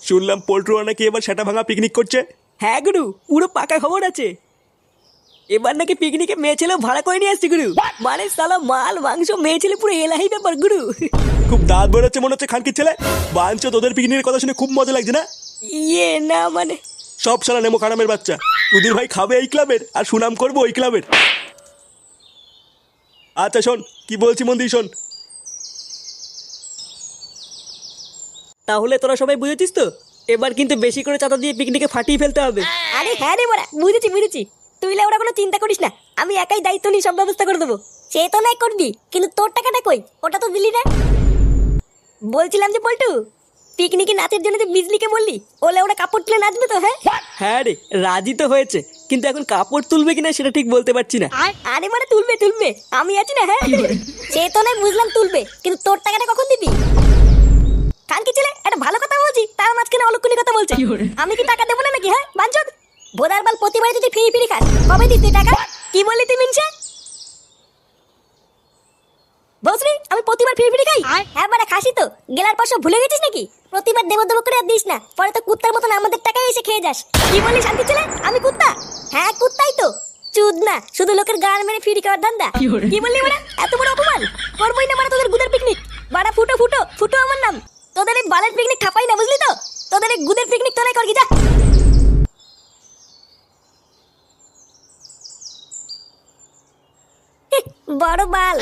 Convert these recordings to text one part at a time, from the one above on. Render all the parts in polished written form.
শুনলাম পোল্ট্রুরা নাকি এবার সেটা ভাঙা পিকনিক করছে। হ্যাঁ গুরু, পুরো পাকা খবর আছে। এবার নাকি পিকনিকে মেয়ে ছেলে ভাড়া করে নিয়ে আসছে গুরু। মানে সালা মাল মাংস মেয়ে ছেলে পুরো এলাহি ব্যাপার গুরু। খুব দাঁত বেরোচ্ছে মনে হচ্ছে খানকির ছেলে। বাঞ্চ তোদের পিকনিকের কথা শুনে খুব মজা লাগছে না? না মানে সব সালা নেমো খারামের বাচ্চা। তোদের ভাই খাবে এই ক্লাবের আর সুনাম করবো ওই ক্লাবের। আচ্ছা শোন, কি বলছি মন দিয়ে শোন। তাহলে তোরা সবাই বুঝেছিস তো, এবার কিন্তু বেশি করে চাঁদা দিয়ে পিকনিকে ফাটিয়ে ফেলতে হবে। আরে হ্যাঁ রে মোরা, বুঝেছি বুঝেছি। তুই ওরা কোনো চিন্তা করিস না, আমি একাই দায়িত্ব নিয়ে সব ব্যবস্থা করে দেবো। সে তো নাই করবি, কিন্তু তোর টাকাটা কই? ওটা তো দিলি না। বলছিলাম যে পল্টু, পিকনিকে নাচের জন্য যে বিজলিকে বললি, ওলে ওরা কাপড় তুলে নাচবে তো? হ্যাঁ হ্যাঁ রে, রাজি তো হয়েছে, কিন্তু এখন কাপড় তুলবে কিনা সেটা ঠিক বলতে পারছি না। আরে মানে তুলবে তুলবে, আমি আছি না। হ্যাঁ সে তো নাই বুঝলাম তুলবে, কিন্তু তোর টাকাটা কখন দিবি? কান কি ছেলে, একটা ভালো কথা বলছি তার মাঝখানে অলক্ষণী কথা বলছে। আমি কি টাকা দেবো না নাকি? হ্যাঁ বাঞ্চদ বোদার বাল, প্রতিবারে যদি ফিরি ফিরি খাস, কবে দিস তুই টাকা? কি বললি তুই মিনসে? বসরি আমি প্রতিবার ফিরি ফিরি খাই? হ্যাঁ মানে খাসি তো, গেলার পর সব ভুলে গেছিস নাকি? প্রতিবার দেবো দেবো করে আর দিস না, পরে তো কুত্তার মতন আমাদের টাকায় এসে খেয়ে যাস। কি বললি শান্তি ছেলে, আমি কুত্তা? হ্যাঁ কুত্তাই তো, চুদ না, শুধু লোকের গাল মেরে ফিরি খাওয়ার ধান্দা। কি বললি মানে? এত বড় অপমান করবোই না মানে তোদের গুদের পিকনিক। বাড়া ফুটো ফুটো ফুটো আমার নাম। তোদের এই বালের পিকনিক খাপাই না, বুঝলি তো? তোদের এই গুদের পিকনিক তোরাই করবি, যা। বড় বাল।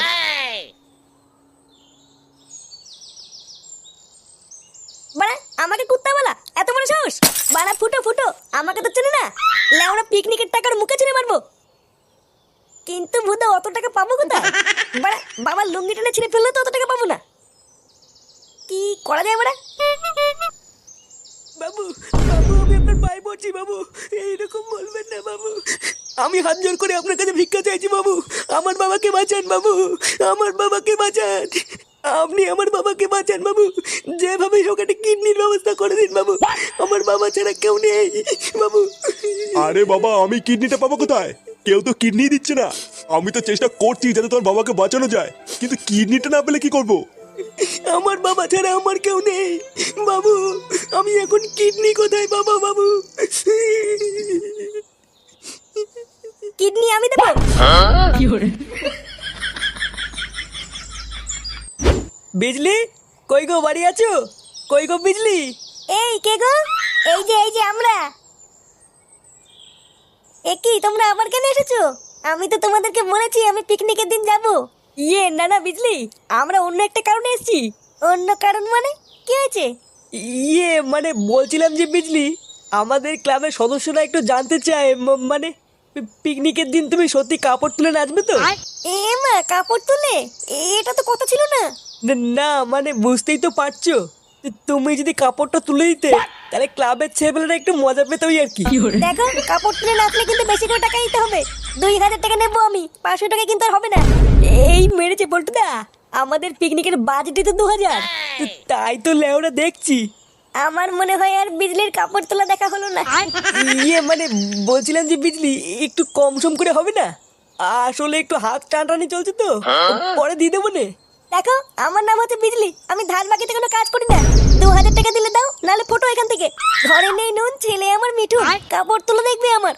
বাড়া আমাকে কুত্তা বলা, এত বড় সাহস? বাড়া ফুটো ফুটো, আমাকে তো চেনে না। লেওড়া পিকনিকের টাকার মুখে ছেড়ে মারবো। কিন্তু বুদা অত টাকা পাবো কোথায়? বাড়া বাবার লুঙ্গি টেনে ছিঁড়ে ফেললে তো অত টাকা পাবো না। কি করা যায় বাড়া? বাবু বাবু, আমি আপনার পায়ে পড়ছি বাবু, এইরকম বলবেন না বাবু। আমি হাত জোর করে আপনার কাছে ভিক্ষা চাইছি বাবু, আমার বাবাকে বাঁচান বাবু, আমার বাবাকে বাঁচান। আপনি আমার বাবাকে বাঁচান বাবু, যেভাবে হোক একটা কিডনির ব্যবস্থা করে দিন বাবু, আমার বাবা ছাড়া কেউ নেই বাবু। আরে বাবা, আমি কিডনিটা পাবো কোথায়? কেউ তো কিডনি দিচ্ছে না। আমি তো চেষ্টা করছি যাতে তোর বাবাকে বাঁচানো যায়, কিন্তু কিডনিটা না পেলে কি করবো? আমার বাবা ছাড়া আমার কেউ নেই বাবু, আমি এখন কিডনি কোথায় বাবা বাবু? কিডনি আমি দেবো? বিজলি কই গো, বাড়ি আছো? কই গো বিজলি? এই কে গো? এই যে আমরা। এ কি তোমরা আবার কেন এসেছো? আমি তো তোমাদেরকে বলেছি আমি পিকনিকের দিন যাব। না না বিজলি, আমরা অন্য একটা কারণে এসেছি। অন্য কারণ মানে? কি হয়েছে? মানে বলছিলাম যে বিজলি, আমাদের ক্লাবের সদস্যরা একটু জানতে চায়, মানে পিকনিকের দিন তুমি সত্যি কাপড় তুলে নাচবে তো? এ মা, কাপড় তুলে? এটা তো কথা ছিল না। না মানে বুঝতেই তো পারছো, তুমি যদি কাপড়টা তুলে দিতে তাহলে ক্লাবের ছেলেরা একটু মজা পেত আর কি। দেখো, কাপড় তুলে নাচলে কিন্তু বেশি করে টাকা দিতে হবে। 2000 টাকা নেবো আমি, 500 টাকা কিন্তু আর হবে না। এই মেরেছে বলটুদা, আমাদের পিকনিকের বাজেটই তো 2000। তাই তো লেওরা দেখছি। আমার মনে হয় আর বিজলির কাপড় তোলা দেখা হলো না। মানে বলছিলাম যে বিজলি একটু কম সম করে হবে না? আসলে একটু হাত টানটানি চলছে তো, পরে দিয়ে দেবো নে। দেখো, আমার নাম হচ্ছে বিজলি, আমি ধান বাকিতে কোনো কাজ করি না। 2000 টাকা দিলে দাও, নালে ফটো এখান থেকে। ঘরে নেই নুন, ছেলে আমার মিঠু, কাপড় তুলে দেখবে আমার।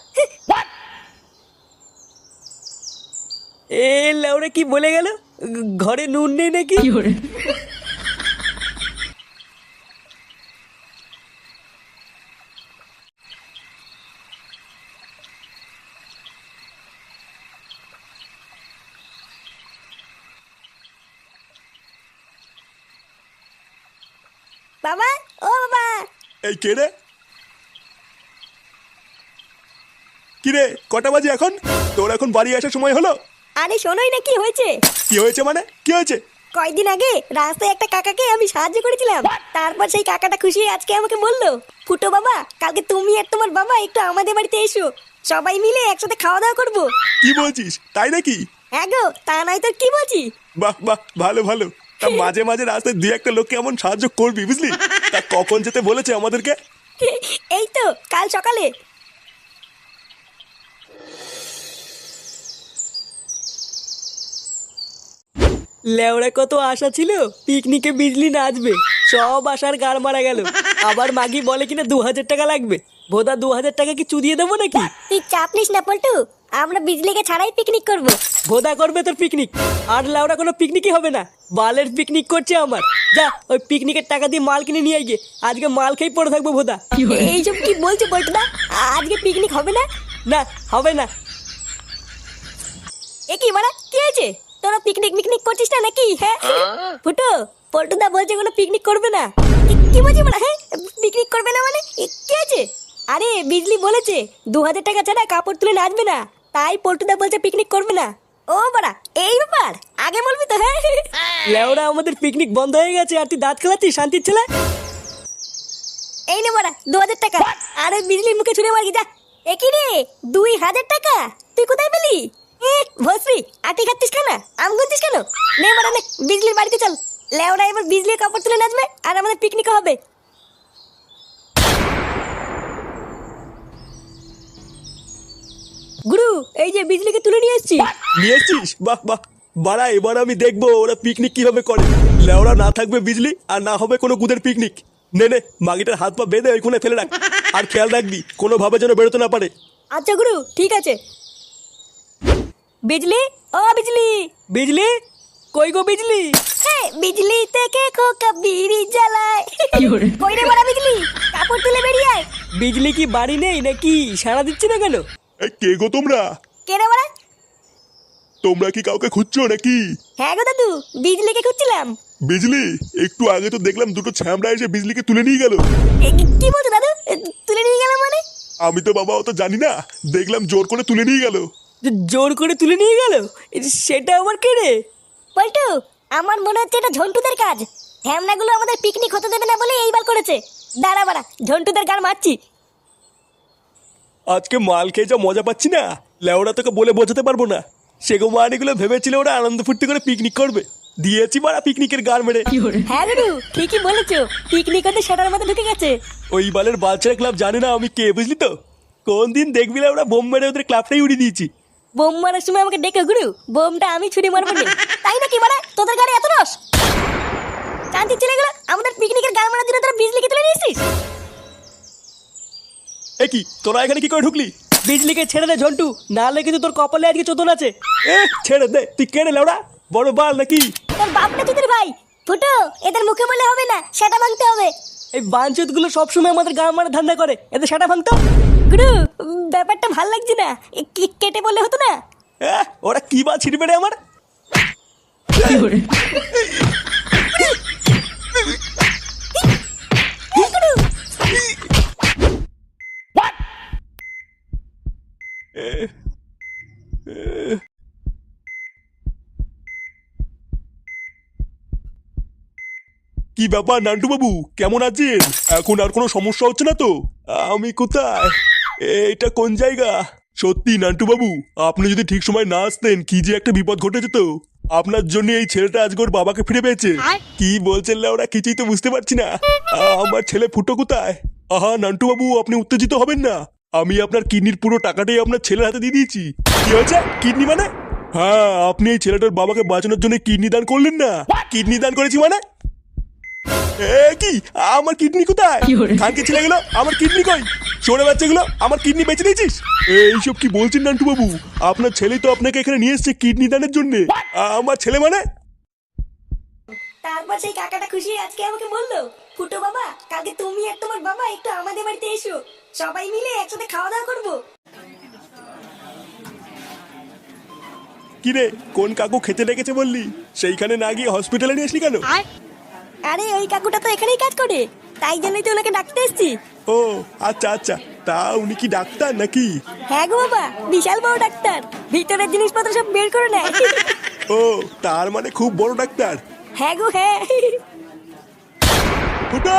এ লেওরা কি বলে গেল? ঘরে নুন নেই নাকি? বাবা, ও বাবা। এই কে রে? কি রে, কটা বাজে এখন? তোর এখন বাড়ি আসার সময় হলো? আরে শোনোই না কি হয়েছে। কি হয়েছে মানে? কি হয়েছে? কয়েকদিন আগে রাস্তায় একটা কাকাকে আমি সাহায্য করেছিলাম। তারপর সেই কাকাটা খুশি হয়ে আজকে আমাকে বললো, ফুটো বাবা, কালকে তুমি আর তোমার বাবা একটু আমাদের বাড়িতে এসো, সবাই মিলে একসাথে খাওয়া দাওয়া করবো। কি বলছিস? তাই নাকি? হ্যাঁ গো, তা নাই তো কি বলছি। বাহ বাহ, ভালো ভালো। তা মাঝে মাঝে রাস্তায় দুই একটা লোককে এমন সাহায্য করবি, বুঝলি? তা কখন যেতে বলেছে আমাদেরকে? এই তো কাল সকালে। লেওরা কত আশা ছিল পিকনিকে বিজলি নাচবে, সব আশার গাড় মারা গেল। আবার মাগি বলে কিনা 2000 টাকা লাগবে। ভোদা 2000 টাকা কি চুদিয়ে দেবো নাকি? তুই চাপ নিস না পল্টু, আমরা বিজলিকে ছাড়াই পিকনিক করব। ভোদা করবে তোর পিকনিক, আর লাউরা কোনো পিকনিকই হবে না। বালের পিকনিক করছে আমার। যা ওই পিকনিকের টাকা দিয়ে মাল কিনে নিয়ে গিয়ে আজকে মাল খেয়ে পড়ে থাকবো ভোদা। এইসব কি বলছে পল্টুদা? আজকে পিকনিক হবে না? না হবে না। এ কি মারা, কি হয়েছে? তোরা পিকনিক মিকনিক করছিস না নাকি? হ্যাঁ ফুটো, পল্টুদা বলছে কোনো পিকনিক করবে না। কি বলছিস মারা? হ্যাঁ পিকনিক করবে না মানে কি হয়েছে? আরে বিজলি বলেছে 2000 টাকা ছাড়া কাপড় তুলে নাচবে না, তাই পল্টুদা বলছে পিকনিক করবে না। ও বাড়া, এই ব্যাপার? আগে বলবি তো। হ্যাঁ লেওরা আমাদের পিকনিক বন্ধ হয়ে গেছে আর তুই দাঁত খেলাচ্ছিস শান্তির ছেলে। এই নে বাড়া 2000 টাকা। আরে বিজলির মুখে ছুড়ে মারি যা। এ কি রে, 2000 টাকা তুই কোথায় পেলি? ভস্রী, আটি খাচ্ছিস কেন? আম গুনছিস কেন? নে বাড়া নে, বিজলির বাড়িতে চল। লেওরা এবার বিজলির কাপড় তুলে নাচবে আর আমাদের পিকনিক হবে। গুরু, এই যে বিজলিকে তুলে নিয়ে এসেছি। নিয়ে এসছিস? বাহ বাহ। বাড়া, এবার আমি দেখবো ওরা পিকনিক কিভাবে করে। লেওরা না থাকবে বিজলি আর না হবে কোনো গুদের পিকনিক। নে নে, মাগিটার হাত পা বেঁধে ওইখানে ফেলে রাখ। আর খেয়াল রাখবি কোনো ভাবে যেন বেরোতে না পারে। আচ্ছা গুরু, ঠিক আছে। বিজলি, ও বিজলি। বিজলি কই গো বিজলি? হ্যাঁ, বিজলি থেকে খোকা বিড়ি জ্বালায়। কই রে বড়া বিজলি, কাপড় তুলে বেরিয়ে আয়। বিজলি কি বাড়ি নেই নাকি? সাড়া দিচ্ছি না কেন? এই কে গো তোমরা? কে রে বড়া? তোমরা কি কাউকে খুঁজছো নাকি? হ্যাঁ গো দাদু, বিজলিকে খুঁজছিলাম। বিজলি, একটু আগে তো দেখলাম দুটো ছ্যামড়া এসে বিজলিকে তুলে নিয়ে গেল। কি বলছো দাদু? তুলে নিয়ে গেলাম মানে? আমি তো বাবা অত জানি না, দেখলাম জোর করে তুলে নিয়ে গেল। জোর করে তুলে নিয়ে গেল? সেটা আবার কে রে? পল্টু, আমার মনে হচ্ছে এটা ঝন্টুদের কাজ। ঢ্যামনাগুলো আমাদের পিকনিক হতে দেবে না বলে এইবার করেছে। দাঁড়া বাড়া, ঝন্টুদের গান মারছি। আজকে মাল খেয়ে যা মজা পাচ্ছি না, লেওরা তোকে বলে বোঝাতে পারবো না। সেগো মানিগুলো ভেবেছিল ওরা আনন্দ ফুর্তি করে পিকনিক করবে, দিয়েছি মারা পিকনিকের গান মেরে। হ্যাঁ গুরু, ঠিকই বলেছো, পিকনিক হতে সেটার মধ্যে ঢুকে গেছে। ওই বালের বাচ্চারা ক্লাব জানে না আমি কে, বুঝলি তো? কোন দিন দেখবি ওরা বোম মেরে ওদের ক্লাবটাই উড়িয়ে দিয়েছি। বোম মারার সময় আমাকে ডেকে গুরু, বোমটা আমি ছুরি মারবো না। তাই নাকি বাড়া, তোদের গাড়ি এত রস? শান্তি চলে গেল, আমাদের পিকনিকের গান মারার জন্য তোরা বিজলিকে তুলে নিয়েছিস। এ কি, তোরা এখানে কি করে ঢুকলি? বিজলিকে ছেড়ে দে ঝন্টু, নাহলে কিন্তু তোর কপালে আজকে চোদন আছে। এ ছেড়ে দে, তুই কেড়ে লেওড়া বড় বাল নাকি? তোর বাপ না তোদের ভাই? ফুটো, এদের মুখে বলে হবে না, সেটা ভাঙতে হবে। এই বাঞ্চুত গুলো সবসময় আমাদের গান মারা ধান্দা করে, এদের সেটা ভাঙতো। গুরু, ব্যাপারটা ভাল লাগছে না, কেটে বললে হতো না? ওরা কি বা ছিড়বে রে আমার? কি ব্যাপার নান্টু বাবু, কেমন আছেন? এখন আর কোনো সমস্যা হচ্ছে না তো? আমি কোথায়? এটা কোন জায়গা? সত্যি নান্টু বাবু, আপনি যদি ঠিক সময় না আসতেন কি যে একটা বিপদ ঘটে যেত। আপনার জন্য এই ছেলেটা আজকে ওর বাবাকে ফিরে পেয়েছে। কি বলছেন ওরা, কিছুই তো বুঝতে পারছি না। আমার ছেলে ফুটো কোথায়? আহা নান্টু বাবু, আপনি উত্তেজিত হবেন না। আমি আপনার কিডনির পুরো টাকাটাই আপনার ছেলের হাতে দিয়ে দিয়েছি। কি হয়েছে? কিডনি মানে? হ্যাঁ, আপনি এই ছেলেটার বাবাকে বাঁচানোর জন্য কিডনি দান করলেন না? কিডনি দান করেছি মানে? কি আমার কিডনি কোথায়? খানকে ছেলে গেলো, আমার কিডনি কই? সরে বাচ্চাগুলো, আমার কিডনি বেঁচে দিয়েছিস? এইসব কি বলছেন নান্টু বাবু? আপনার ছেলেই তো আপনাকে এখানে নিয়ে এসছে কিডনি দানের জন্য। আমার ছেলে মানে? তারপর সেই কাকাটা খুশি আজকে আমাকে বললো, ফুটো বাবা, কালকে তুমি আর তোমার বাবা একটু আমাদের বাড়িতে এসো, সবাই মিলে একসাথে খাওয়া দাওয়া করবো। কি রে, কোন কাকু খেতে ডেকেছে বললি? সেইখানে না গিয়ে হসপিটালে নিয়ে আসলি কেন? আরে ওই কাকুটা তো এখানেই কাজ করে, তাই জন্যই তো ওনাকে ডাকতে এসেছি। ও আচ্ছা আচ্ছা, তা উনি কি ডাক্তার নাকি? হ্যাঁ গো বাবা, বিশাল বড় ডাক্তার, ভিতরের জিনিসপত্র সব বের করে নেয়। ও, তার মানে খুব বড় ডাক্তার। হ্যাঁ গো হ্যাঁ। ফুটো!